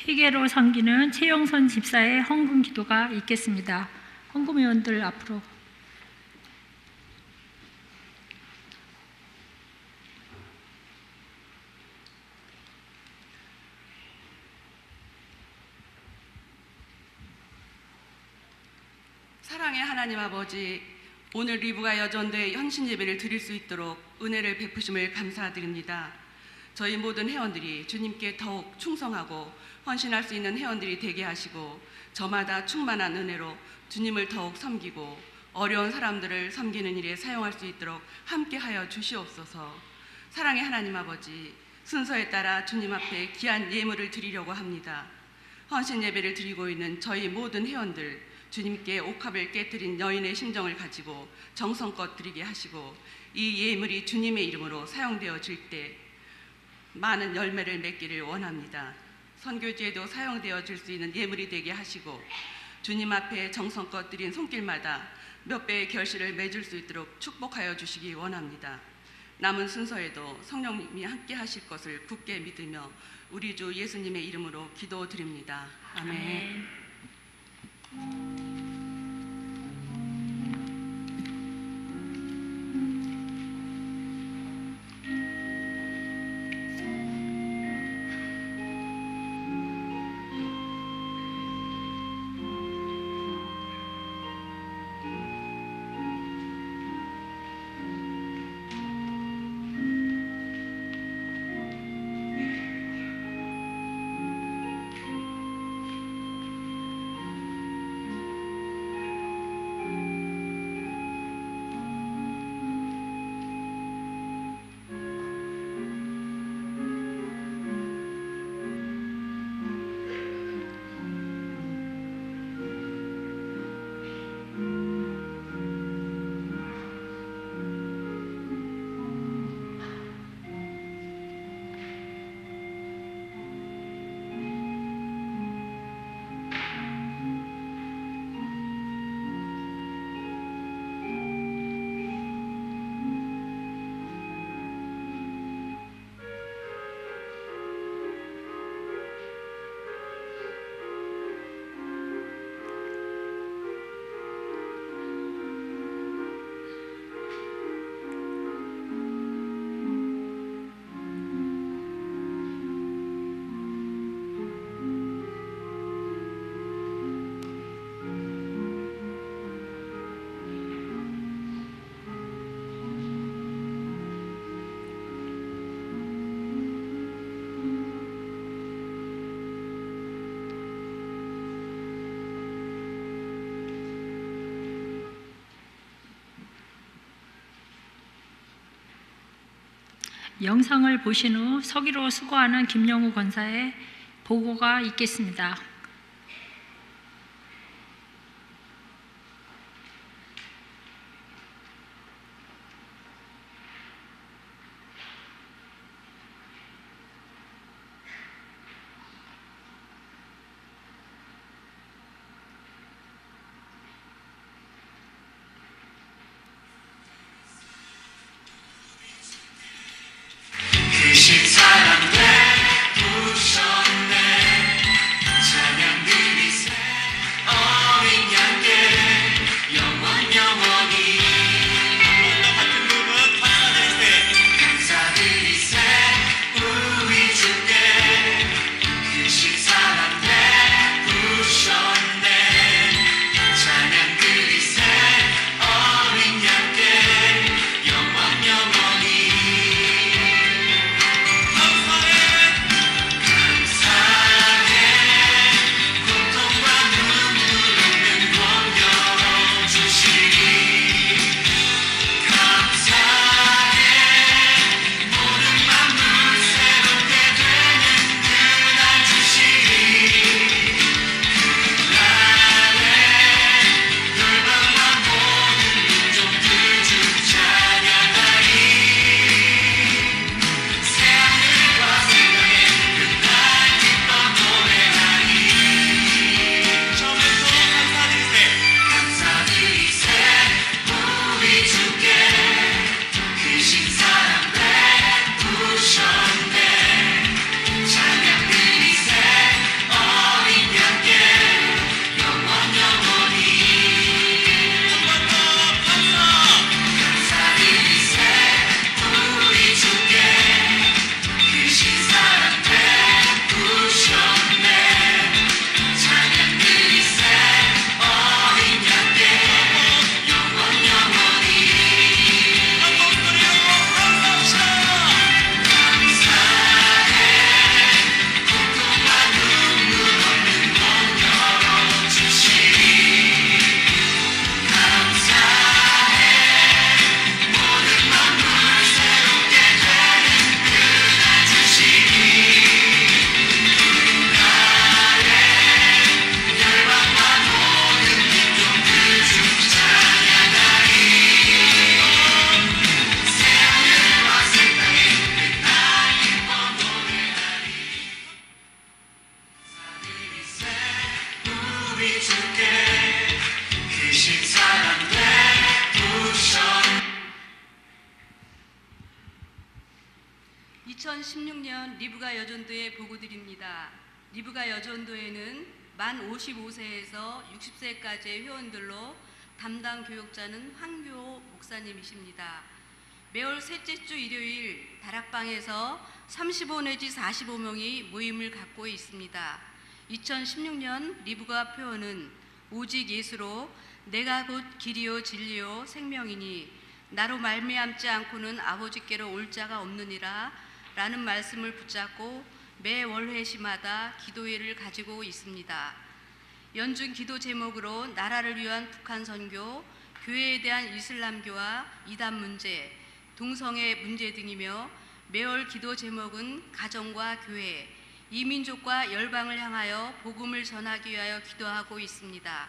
회개로 섬기는 최영선 집사의 헌금 기도가 있겠습니다. 헌금위원들 앞으로. 사랑의 하나님 아버지, 오늘 리브가 여전대 헌신 예배를 드릴 수 있도록 은혜를 베푸심을 감사드립니다. 저희 모든 회원들이 주님께 더욱 충성하고 헌신할 수 있는 회원들이 되게 하시고, 저마다 충만한 은혜로 주님을 더욱 섬기고 어려운 사람들을 섬기는 일에 사용할 수 있도록 함께하여 주시옵소서. 사랑의 하나님 아버지, 순서에 따라 주님 앞에 귀한 예물을 드리려고 합니다. 헌신 예배를 드리고 있는 저희 모든 회원들, 주님께 옥합을 깨뜨린 여인의 심정을 가지고 정성껏 드리게 하시고, 이 예물이 주님의 이름으로 사용되어질 때 많은 열매를 맺기를 원합니다. 선교지에도 사용되어질 수 있는 예물이 되게 하시고, 주님 앞에 정성껏 드린 손길마다 몇 배의 결실을 맺을 수 있도록 축복하여 주시기 원합니다. 남은 순서에도 성령님이 함께 하실 것을 굳게 믿으며 우리 주 예수님의 이름으로 기도드립니다. 아멘. 영상을 보신 후 서기로 수고하는 김영우 권사의 보고가 있겠습니다. 크신 사랑 내부셨네 2016년 리브가 여전도에 보고드립니다. 리브가 여전도에는 만 55세에서 60세까지의 회원들로 담당 교역자는 황교호 목사님이십니다. 매월 셋째 주 일요일 다락방에서 35 내지 45명이 모임을 갖고 있습니다. 2016년 리브가 표어는 오직 예수로 내가 곧 길이요 진리요 생명이니 나로 말미암지 않고는 아버지께로 올 자가 없느니라 라는 말씀을 붙잡고 매 월회시마다 기도회를 가지고 있습니다. 연중 기도 제목으로 나라를 위한 북한 선교, 교회에 대한 이슬람교와 이단 문제, 동성애 문제 등이며 매월 기도 제목은 가정과 교회, 이민족과 열방을 향하여 복음을 전하기 위하여 기도하고 있습니다.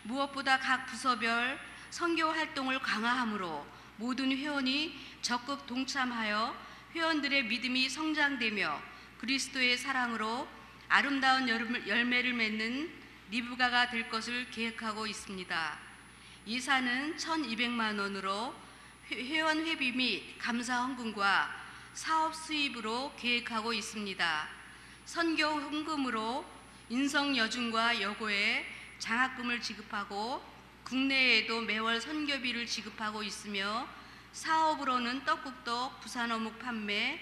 무엇보다 각 부서별 선교 활동을 강화함으로 모든 회원이 적극 동참하여 회원들의 믿음이 성장되며 그리스도의 사랑으로 아름다운 열매를 맺는 리브가가 될 것을 계획하고 있습니다. 예산은 1,200만 원으로 회원 회비 및 감사 헌금과 사업 수입으로 계획하고 있습니다. 선교 헌금으로 인성 여중과 여고에 장학금을 지급하고 국내에도 매월 선교비를 지급하고 있으며 사업으로는 떡국떡, 부산 어묵 판매,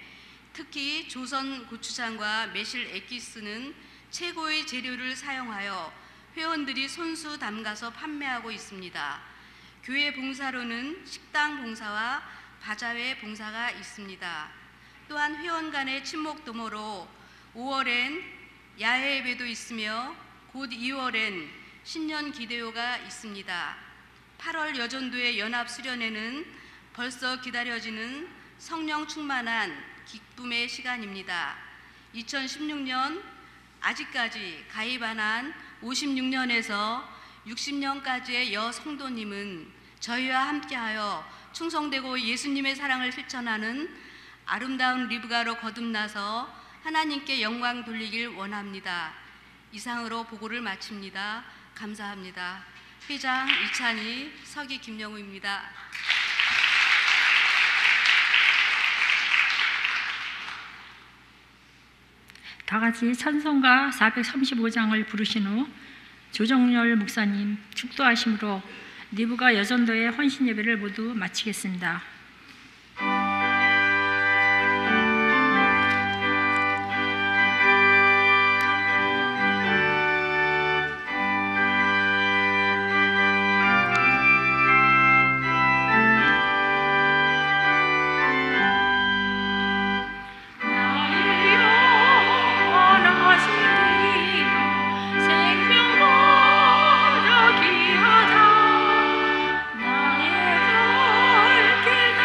특히 조선 고추장과 매실 액기스는 최고의 재료를 사용하여 회원들이 손수 담가서 판매하고 있습니다. 교회 봉사로는 식당 봉사와 바자회 봉사가 있습니다. 또한 회원 간의 친목 도모로 5월엔 야외 예배도 있으며 곧 2월엔 신년 기대요가 있습니다. 8월 여전도의 연합 수련회는 벌써 기다려지는 성령 충만한 기쁨의 시간입니다. 2016년 아직까지 가입 안 한 56년에서 60년까지의 여성도님은 저희와 함께하여 충성되고 예수님의 사랑을 실천하는 아름다운 리브가로 거듭나서 하나님께 영광 돌리길 원합니다. 이상으로 보고를 마칩니다. 감사합니다. 회장 이찬희, 서기 김영우입니다. 다 같이 찬송가 435장을 부르신 후 조정열 목사님 축도하심으로 리브가 여전도의 헌신 예배를 모두 마치겠습니다. 나의 별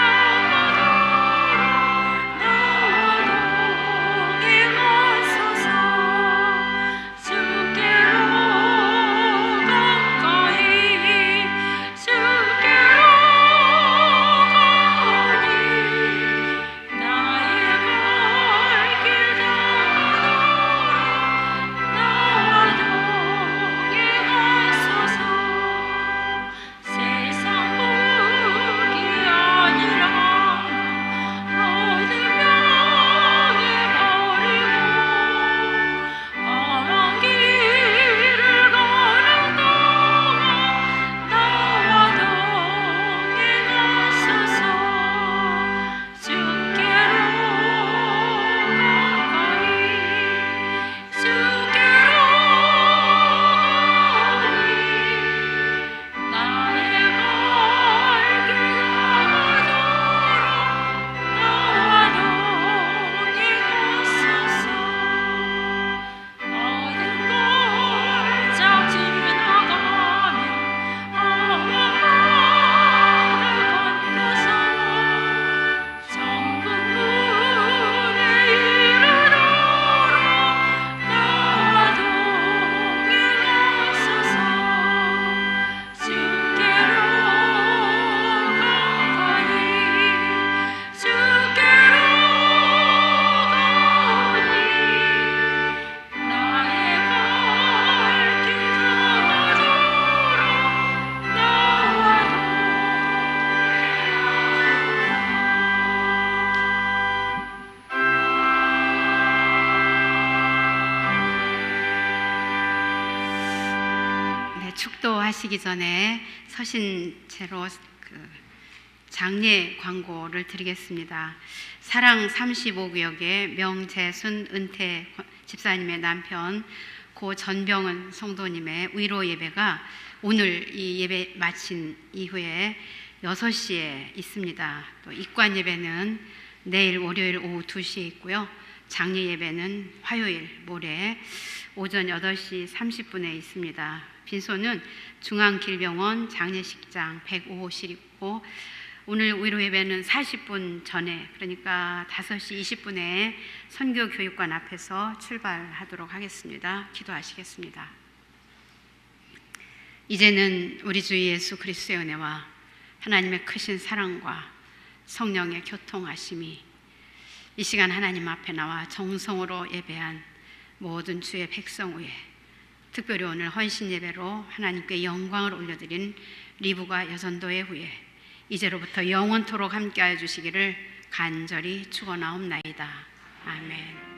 나오시기 전에 서신체로 장례 광고를 드리겠습니다. 사랑 35구역의 명재순 은퇴 집사님의 남편 고 전병은 성도님의 위로 예배가 오늘 이 예배 마친 이후에 6시에 있습니다. 또 입관 예배는 내일 월요일 오후 2시에 있고요. 장례 예배는 화요일 모레 오전 8시 30분에 있습니다. 빈소는 중앙길병원 장례식장 105호실 있고 오늘 위로 예배는 40분 전에, 그러니까 5시 20분에 선교교육관 앞에서 출발하도록 하겠습니다. 기도하시겠습니다. 이제는 우리 주 예수 그리스도의 은혜와 하나님의 크신 사랑과 성령의 교통하심이 이 시간 하나님 앞에 나와 정성으로 예배한 모든 주의 백성 위에, 특별히 오늘 헌신 예배로 하나님께 영광을 올려드린 리브가 여전도의 후에 이제로부터 영원토록 함께하여 주시기를 간절히 축원하옵나이다. 아멘.